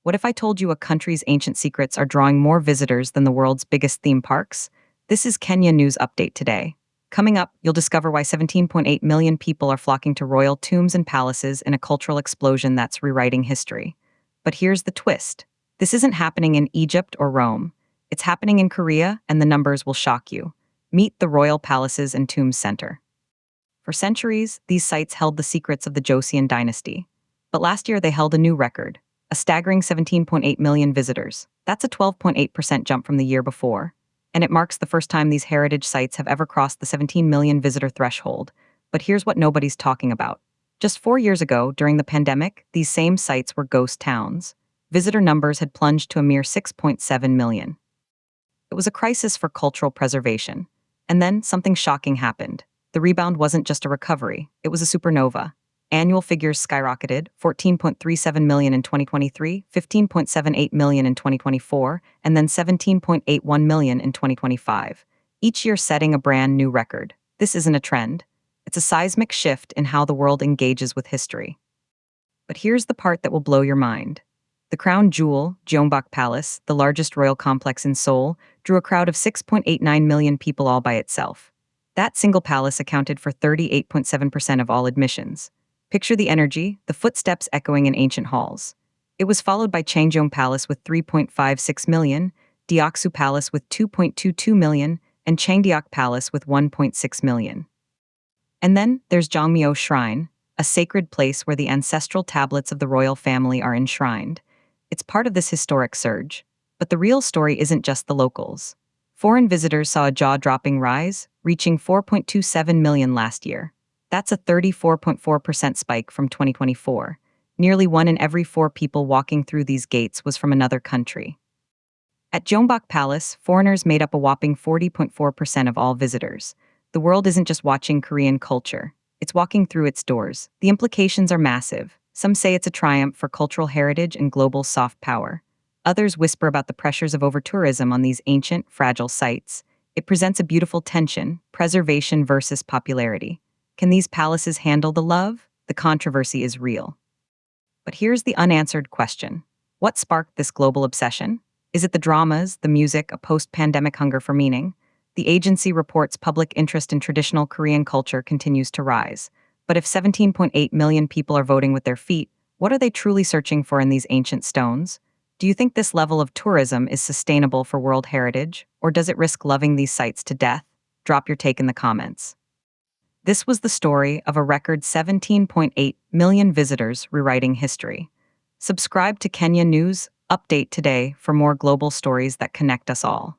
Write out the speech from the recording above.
What if I told you a country's ancient secrets are drawing more visitors than the world's biggest theme parks? This is Kenya News Update today. Coming up, you'll discover why 17.8 million people are flocking to royal tombs and palaces in a cultural explosion that's rewriting history. But here's the twist. This isn't happening in Egypt or Rome. It's happening in Korea, and the numbers will shock you. Meet the Royal Palaces and Tombs Center. For centuries, these sites held the secrets of the Joseon dynasty. But last year, they held a new record, a staggering 17.8 million visitors. That's a 12.8% jump from the year before. And it marks the first time these heritage sites have ever crossed the 17 million visitor threshold. But here's what nobody's talking about. Just 4 years ago, during the pandemic, these same sites were ghost towns. Visitor numbers had plunged to a mere 6.7 million. It was a crisis for cultural preservation. And then something shocking happened. The rebound wasn't just a recovery, it was a supernova. Annual figures skyrocketed, 14.37 million in 2023, 15.78 million in 2024, and then 17.81 million in 2025. Each year setting a brand new record. This isn't a trend. It's a seismic shift in how the world engages with history. But here's the part that will blow your mind. The crown jewel, Gyeongbok Palace, the largest royal complex in Seoul, drew a crowd of 6.89 million people all by itself. That single palace accounted for 38.7% of all admissions. Picture the energy, the footsteps echoing in ancient halls. It was followed by Changjeong Palace with 3.56 million, Deoksu Palace with 2.22 million, and Changdeok Palace with 1.6 million. And then there's Jongmyo Shrine, a sacred place where the ancestral tablets of the royal family are enshrined. It's part of this historic surge. But the real story isn't just the locals. Foreign visitors saw a jaw-dropping rise, reaching 4.27 million last year. That's a 34.4% spike from 2024. Nearly 1 in every 4 people walking through these gates was from another country. At Gyeongbok Palace, foreigners made up a whopping 40.4% of all visitors. The world isn't just watching Korean culture. It's walking through its doors. The implications are massive. Some say it's a triumph for cultural heritage and global soft power. Others whisper about the pressures of over-tourism on these ancient, fragile sites. It presents a beautiful tension, preservation versus popularity. Can these palaces handle the love? The controversy is real. But here's the unanswered question. What sparked this global obsession? Is it the dramas, the music, a post-pandemic hunger for meaning? The agency reports public interest in traditional Korean culture continues to rise. But if 17.8 million people are voting with their feet, what are they truly searching for in these ancient stones? Do you think this level of tourism is sustainable for World Heritage, or does it risk loving these sites to death? Drop your take in the comments. This was the story of a record 17.8 million visitors rewriting history. Subscribe to Kenya News Update today for more global stories that connect us all.